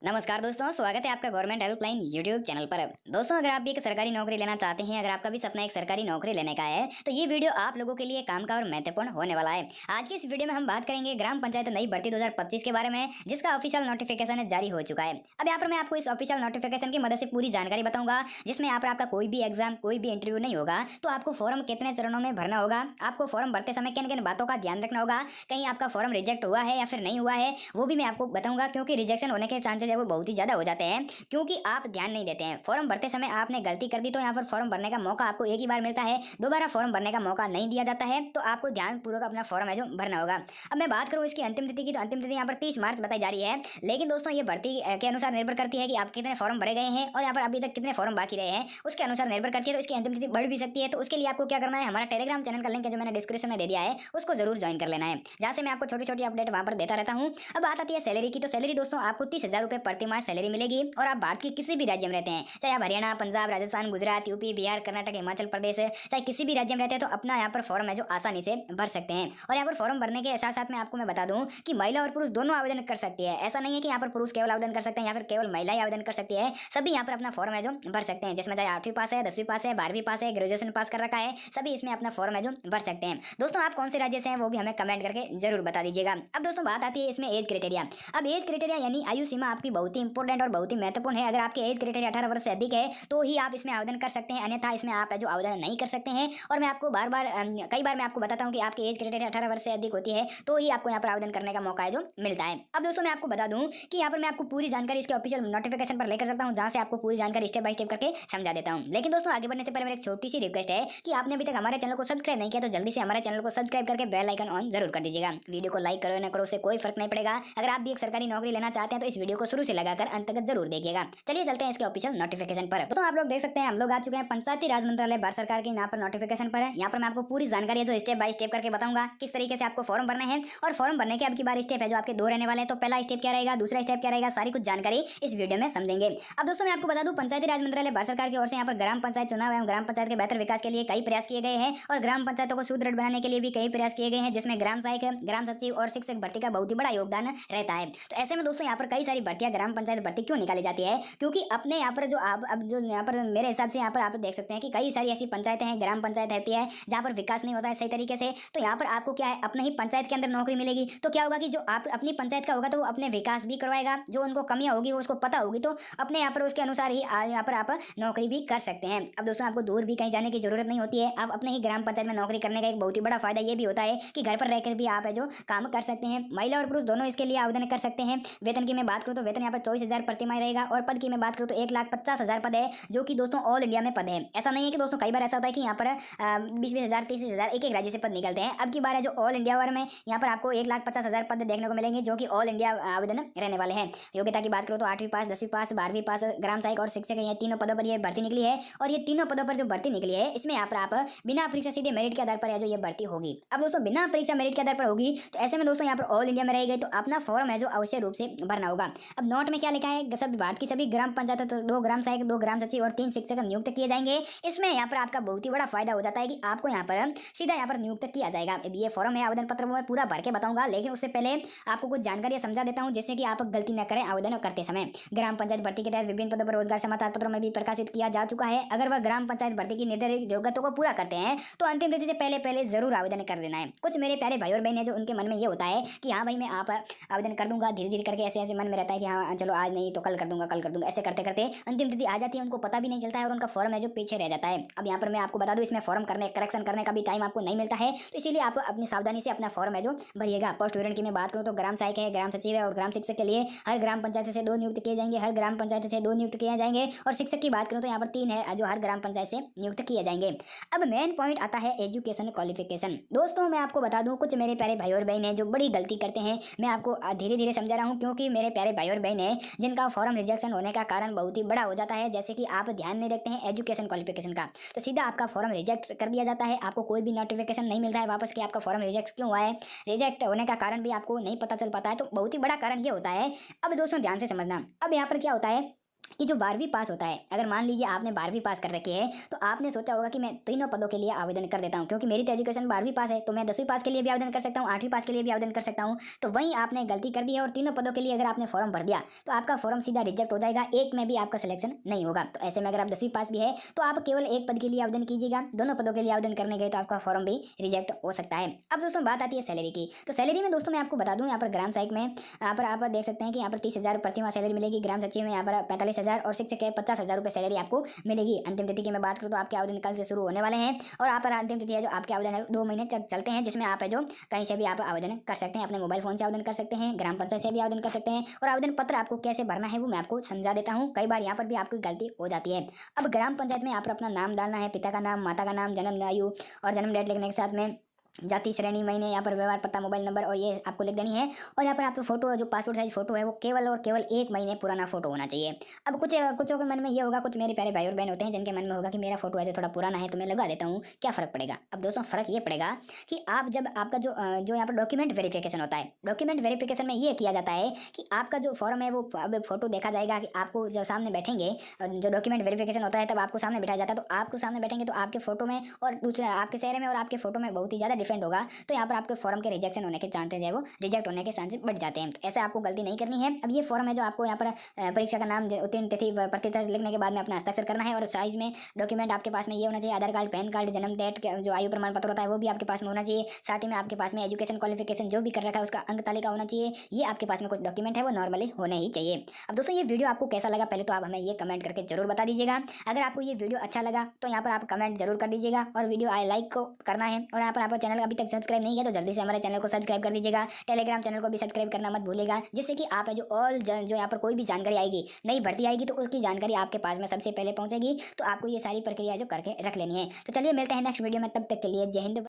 नमस्कार दोस्तों, स्वागत है आपका गवर्नमेंट हेल्पलाइन यूट्यूब चैनल पर। दोस्तों, अगर आप भी एक सरकारी नौकरी लेना चाहते हैं, अगर आपका भी सपना एक सरकारी नौकरी लेने का है, तो ये वीडियो आप लोगों के लिए काम का और महत्वपूर्ण होने वाला है। आज की इस वीडियो में हम बात करेंगे ग्राम पंचायत नई भर्ती 2025 के बारे में, जिसका ऑफिशियल नोटिफिकेशन जारी हो चुका है। अब यहाँ पर मैं आपको इस ऑफिशियल नोटिफिकेशन की मदद से पूरी जानकारी बताऊंगा, जिसमें यहाँ पर आपका कोई भी एग्जाम, कोई भी इंटरव्यू नहीं होगा। तो आपको फॉर्म कितने चरणों में भरना होगा, आपको फॉर्म भरते समय किन किन बातों का ध्यान रखना होगा, कहीं आपका फॉर्म रिजेक्ट हुआ है या फिर नहीं हुआ है, वो भी मैं आपको बताऊंगा। क्योंकि रिजेक्शन होने के चांसेस है वो बहुत ही ज्यादा हो जाते हैं, क्योंकि आप ध्यान नहीं देते हैं। फॉर्म भरते समय आपने गलती कर दी तो यहाँ पर फॉर्म भरने का मौका आपको एक ही बार मिलता है, दोबारा फॉर्म भरने का मौका नहीं दिया जाता है। तो आपको ध्यानपूर्वक अपना फॉर्म है जो भरना होगा। अब मैं बात करूँ इसकी अंतिम तिथि की, तो अंतिम तिथि यहाँ पर 30 मार्च बताई जा रही है। लेकिन दोस्तों, ये भर्ती के अनुसार निर्भर करती है कि आप कितने फॉर्म भरे गए हैं और यहाँ पर अभी तक कितने फॉर्म बाकी रहे हैं, उसके अनुसार निर्भर करती है। तो इसकी अंतिम तिथि बढ़ भी सकती है। तो उसके लिए आपको क्या करना है, हमारा टेलीग्राम चैनल का लिंक है जो मैंने डिस्क्रिप्शन में दे दिया है, उसको जरूर ज्वाइन कर लेना है, जहाँ से मैं आपको छोटी छोटी अपडेट वहाँ पर देता रहता हूँ। अब बात आती है सैलरी की, तो सैलरी दोस्तों आपको 30,000 रुपये प्रति माह सैलरी मिलेगी। और आप भारत के किसी भी राज्य में रहते हैं, चाहे आप हरियाणा, पंजाब, राजस्थान, गुजरात, यूपी, बिहार, कर्नाटक, हिमाचल प्रदेश, चाहे किसी भी राज्य में रहते हैं, तो अपना यहाँ पर फॉर्म है जो आसानी से भर सकते हैं। और यहाँ पर फॉर्म भरने के साथ साथ में आपको मैं बता दूं कि महिला और पुरुष दोनों आवेदन कर सकती है। ऐसा नहीं है कि यहाँ पर पुरुष केवल आवेदन कर सकते हैं या फिर केवल महिलाएं आवेदन कर सकती है। सभी यहाँ पर अपना फॉर्म है जो भर सकते हैं, जिसमें चाहे 8वीं पास है, 10वीं पास है, 12वीं पास है, ग्रेजुएशन पास कर रखा है, सभी इसमें अपना फॉर्म है जो भर सकते हैं। दोस्तों, आप कौन से राज्य से हैं वो भी हमें कमेंट करके जरूर बता दीजिएगा। अब दोस्तों, बात आती है इसमें एज क्राइटेरिया। अब एज क्राइटेरिया यानी आयु सीमा आपकी बहुत ही इंपॉर्टेंट और बहुत ही महत्वपूर्ण है। अगर आपकी एज क्राइटेरिया 18 वर्ष से अधिक है तो ही आप इसमें आवेदन कर सकते हैं, अन्यथा इसमें आप जो आवेदन नहीं कर सकते हैं। और मैं आपको कई बार मैं आपको बताता हूं कि आपकी एज क्राइटेरिया 18 वर्ष से अधिक होती है तो ही आपको यहाँ पर आवेदन करने का मौका है जो मिलता है। अब दोस्तों, मैं आपको बता दूं कि यहाँ पर मैं आपको पूरी जानकारी इसके ऑफिशियल नोटिफिकेशन पर लेकर चलता हूँ, जहाँ से आपको पूरी जानकारी स्टेप बाय स्टेप करके समझा देता हूँ। लेकिन दोस्तों, आगे बढ़ने से पहले मेरी एक छोटी सी रिक्वेस्ट है कि आपने अभी तक हमारे चैनल को सब्सक्राइब नहीं किया तो जल्दी से हमारे चैनल को सब्सक्राइब करके बेल आइकन ऑन जरूर कर दीजिएगा। वीडियो को लाइक करो ना करो, उससे कोई फर्क नहीं पड़ेगा। अगर आप भी एक सरकारी नौकरी लेना चाहते हैं तो इस वीडियो को शुरू से लगाकर अंत तक जरूर देखिएगा। चलिए चलते हैं इसके ऑफिशियल नोटिफिकेशन पर। तो आप लोग देख सकते हैं, हम लोग आ चुके हैं पंचायती राज मंत्रालय भारत सरकार के यहाँ पर नोटिफिकेशन पर है। यहाँ पर मैं आपको पूरी जानकारी है जो स्टेप बाय स्टेप करके बताऊंगा किस तरीके से आपको फॉर्म भरना है। और फॉर्म भरने के अब की बार स्टेप है जो आपके दो रहने वाले हैं। तो पहला स्टेप क्या रहेगा, दूसरा स्टेप क्या रहेगा, सारी कुछ जानकारी इस वीडियो में समझेंगे। अब दोस्तों, मैं आपको बता दूं, पंचायती राज मंत्रालय भारत सरकार की ओर से यहाँ पर ग्राम पंचायत चुनाव एवं ग्राम पंचायत के बेहतर विकास के लिए कई प्रयास किए गए हैं और ग्राम पंचायतों को सुदृढ़ बनाने के लिए भी कई प्रयास किए गए हैं, जिसमें ग्राम सहायक, ग्राम सचिव और शिक्षक भर्ती का बहुत ही बड़ा योगदान रहता है। तो ऐसे में दोस्तों, यहाँ पर कई सारी भर्तियां ग्राम पंचायत भर्ती क्यों निकाली जाती है, क्योंकि अपने यहाँ पर जो आप अब जो यहाँ पर मेरे हिसाब से यहाँ पर आप देख सकते हैं कि कई सारी ऐसी पंचायतें हैं, ग्राम पंचायत रहती है जहाँ पर विकास नहीं होता है सही तरीके से। तो यहाँ पर आपको क्या है, अपने ही पंचायत के अंदर नौकरी मिलेगी। तो क्या होगा कि जो आप अपनी पंचायत का होगा तो वो अपने विकास भी करवाएगा, जो उनको कमियां होगी वो उसको पता होगी, तो अपने यहाँ पर उसके अनुसार ही यहाँ पर आप नौकरी भी कर सकते हैं। अब दोस्तों, आपको दूर भी कहीं जाने की जरूरत नहीं होती है। आप अपने ही ग्राम पंचायत में नौकरी करने का एक बहुत ही बड़ा फायदा ये भी होता है कि घर पर रहकर भी आप है जो काम कर सकते हैं। महिला और पुरुष दोनों इसके लिए आवेदन कर सकते हैं। वेतन की मैं बात करूँ तो वेतन यहाँ पर 24,000 प्रति माह रहेगा। और पद की मैं बात करूँ तो 1,50,000 पद है, जो कि दोस्तों ऑल इंडिया में पद है। ऐसा नहीं है कि दोस्तों, कई बार ऐसा होता है कि यहाँ पर 20,000 30,000 एक एक राज्य से पद निकलते हैं। अब की बार है जो ऑल इंडिया वार में यहाँ पर आपको 1,50,000 पद देखने को मिलेंगे, जो कि ऑल इंडिया आवेदन रहने वाले हैं। योग्यता की बात करूँ तो 8वीं पास, 10वीं पास, 12वीं पास, ग्राम सहायक और शिक्षक, ये तीनों पदों पर ये भर्ती निकली है। और ये तीनों पदों पर जो भर्ती निकली है, इसमें यहाँ पर आप बिना परीक्षा सीधे मेरिट के आधार पर है जो ये भर्ती होगी। अब दोस्तों, बिना परीक्षा मेरिट के आधार पर होगी, तो ऐसे में दोस्तों यहाँ पर ऑल इंडिया में रहेगी, तो अपना फॉर्म है जो अवश्य रूप से भरना होगा। अब नोट में क्या लिखा है, सब भारत की सभी ग्राम पंचायत, तो 2 ग्राम सहायक, 2 ग्राम सचिव और 3 शिक्षक नियुक्त किए जाएंगे। इसमें यहाँ पर आपका बहुत ही बड़ा फायदा हो जाता है कि आपको यहाँ पर सीधा यहाँ पर नियुक्त किया जाएगा। अब ये फॉर्म है, आवेदन पत्र मैं पूरा भर के बताऊंगा, लेकिन उससे पहले आपको कुछ जानकारी समझा देता हूं, जिससे कि आप गलती न करें आवेदन करते समय। ग्राम पंचायत भर्ती के तहत विभिन्न पदों पर रोजगार समाचार पत्रों में भी प्रकाशित किया जा चुका है। अगर वह ग्राम पंचायत भर्ती की निर्धारित योग्यता को पूरा करते हैं तो अंतिम तिथि से पहले जरूर आवेदन कर देना है। कुछ मेरे प्यारे भाई और बहन है जो उनके मन में ये होता है कि हाँ भाई, मैं आप आवेदन कर दूंगा, धीरे धीरे करके ऐसे ऐसे मन में रहता है कि हाँ चलो आज नहीं तो कल कर दूंगा, कल कर दूंगा, ऐसे करते करते अंतिम तिथि आ जाती है, उनको पता भी नहीं चलता है और उनका फॉर्म है जो पीछे रह जाता है। अब यहाँ पर मैं आपको बता दूं, इसमें फॉर्म करने करेक्शन करने का भी टाइम आपको नहीं मिलता है, तो इसीलिए आप अपनी सावधानी से अपना फॉर्म है जो भरिएगा। पोस्ट विवरण की मैं बात करूँ तो ग्राम सहायक है, ग्राम सचिव है और ग्राम शिक्षक के लिए हर ग्राम पंचायत से 2 नियुक्त किए जाएंगे, हर ग्राम पंचायत से 2 नियुक्त किए जाएंगे। और शिक्षक की बात करूँ तो यहाँ पर 3 है जो हर ग्राम पंचायत से नियुक्त किए जाएंगे। अब मेन पॉइंट आता है एजुकेशन क्वालिफिकेशन। दोस्तों, मैं आपको बता दूं, कुछ मेरे प्यारे भाई और बहन है जो बड़ी गलती करते हैं। मैं आपको धीरे धीरे समझा रहा हूँ, क्योंकि मेरे प्यारे भाई और बहन है जिनका फॉर्म रिजेक्शन होने का कारण बहुत ही बड़ा हो जाता है, जैसे कि आप ध्यान नहीं रखते हैं एजुकेशन क्वालिफिकेशन का, तो सीधा आपका फॉर्म रिजेक्ट कर दिया जाता है। आपको कोई भी नोटिफिकेशन नहीं मिलता है वापस कि आपका फॉर्म रिजेक्ट क्यों हुआ है। रिजेक्ट होने का कारण भी आपको नहीं पता चल पाता है, तो बहुत ही बड़ा कारण ये होता है। अब दोस्तों, ध्यान से समझना। अब यहाँ पर क्या होता है कि जो 12वीं पास होता है, अगर मान लीजिए आपने 12वीं पास कर रखी है, तो आपने सोचा होगा कि मैं तीनों पदों के लिए आवेदन कर देता हूँ, क्योंकि मेरी तो एजुकेशन 12वीं पास है, तो मैं 10वीं पास के लिए भी आवेदन कर सकता हूँ, 8वीं पास के लिए भी आवेदन कर सकता हूँ। तो वहीं आपने गलती कर दी है और तीनों पदों के लिए अगर आपने फॉर्म भर दिया, तो आपका फॉर्म सीधा रिजेक्ट हो जाएगा, एक में भी आपका सिलेक्शन नहीं होगा। तो ऐसे में अगर आप 10वीं पास भी है, तो आप केवल एक पद के लिए आवेदन कीजिएगा, दोनों पदों के लिए आवेदन करने गए तो आपका फॉर्म भी रिजेक्ट हो सकता है। अब दोस्तों बात आती है सैलरी की। तो सैलरी में दोस्तों मैं आपको बता दूं, यहाँ पर ग्राम सहायक में यहाँ पर आप देख सकते हैं कि यहाँ पर 30,000 प्रति माह सैलरी मिलेगी, ग्राम सचिव में यहाँ पर 45,000 और शिक्षक के 50,000 रुपये सैलरी आपको मिलेगी। अंतिम तिथि की मैं बात करूँ तो आपके आवेदन कल से शुरू होने वाले हैं, और यहाँ पर अंतिम तिथि है जो आपके आवेदन है 2 महीने तक चलते हैं, जिसमें आप है जो कहीं से भी आप आवेदन कर सकते हैं, अपने मोबाइल फोन से आवेदन कर सकते हैं, ग्राम पंचायत से भी आवेदन कर सकते हैं। और आवेदन पत्र आपको कैसे भरना है वो मैं आपको समझा देता हूँ, कई बार यहाँ पर भी आपकी गलती हो जाती है। अब ग्राम पंचायत में यहाँ पर अपना नाम डालना है, पिता का नाम, माता का नाम, जन्म आयु और जन्म डेट लिखने के साथ में जाति, श्रेणी, महीने, यहाँ पर व्यवहार पता, मोबाइल नंबर और ये आपको लिख देनी है। और यहाँ पर आपका फोटो जो पासपोर्ट साइज फोटो है वो केवल और केवल 1 महीने पुराना फोटो होना चाहिए। अब कुछों के मन में ये होगा, कुछ मेरे प्यारे भाई और बहन होते हैं जिनके मन में होगा कि मेरा फोटो है जो थोड़ा पुराना है तो मैं लगा देता हूँ, क्या फ़र्क पड़ेगा। अब दोस्तों फ़र्क ये पड़ेगा कि आप जब आपका जो यहाँ पर डॉक्यूमेंट वेरिफिकेशन होता है, डॉक्यूमेंट वेरिफिकेशन में ये किया जाता है कि आपका जो फॉर्म है वो अब फोटो देखा जाएगा कि आपको जब सामने बैठेंगे, जो डॉक्यूमेंट वेरिफिकेशन होता है तब आपको सामने बैठाया जाता है, तो आपको सामने बैठेंगे तो आपके फोटो में और दूसरे आपके चेहरे में और आपके फोटो में बहुत ही ज़्यादा डिफरेंट होगा। तो यहाँ पर आपके फॉर्म के रिजेक्शन होने के चांसेस है वो रिजेक्ट होने के चांसेस बढ़ जाते हैं। तो ऐसे आपको गलती नहीं करनी है। अब ये फॉर्म है जो आपको यहाँ पर परीक्षा का नाम, उत्तीर्ण तिथि, प्रतिशत लिखने के बाद में अपना हस्ताक्षर करना है, और साइज में डॉक्यूमेंट आपके पास में ये होना चाहिए, आधार कार्ड, पैन कार्ड, जन्म डेट, जो आयु प्रमाण पत्र होता है वो भी आपके पास में होना चाहिए। साथ ही में आपके पास में एजुकेशन क्वालिफिकेशन जो भी कर रखा है उसका अंक तालिका होना चाहिए। ये आपके पास में कुछ डॉक्यूमेंट है वो नॉर्मली होने ही चाहिए। अब दोस्तों ये वीडियो आपको कैसा लगा पहले तो आप हमें ये कमेंट करके जरूर बता दीजिएगा। अगर आपको ये वीडियो अच्छा लगा तो यहाँ पर आप कमेंट जरूर कर दीजिएगा, और वीडियो लाइक को करना है, और यहाँ पर आप चैनल अभी तक सब्सक्राइब नहीं किया तो जल्दी से हमारे चैनल को सब्सक्राइब कर दीजिएगा। टेलीग्राम चैनल को भी सब्सक्राइब करना मत भूलिएगा, जिससे कि आप जो जो यहाँ पर कोई भी जानकारी आएगी, नई भर्ती आएगी, तो उसकी जानकारी आपके पास में सबसे पहले पहुंचेगी। तो आपको ये सारी प्रक्रिया जो करके रख लेनी है। तो चलिए मिलते हैं नेक्स्ट वीडियो में, तब तक के लिए जय हिंद।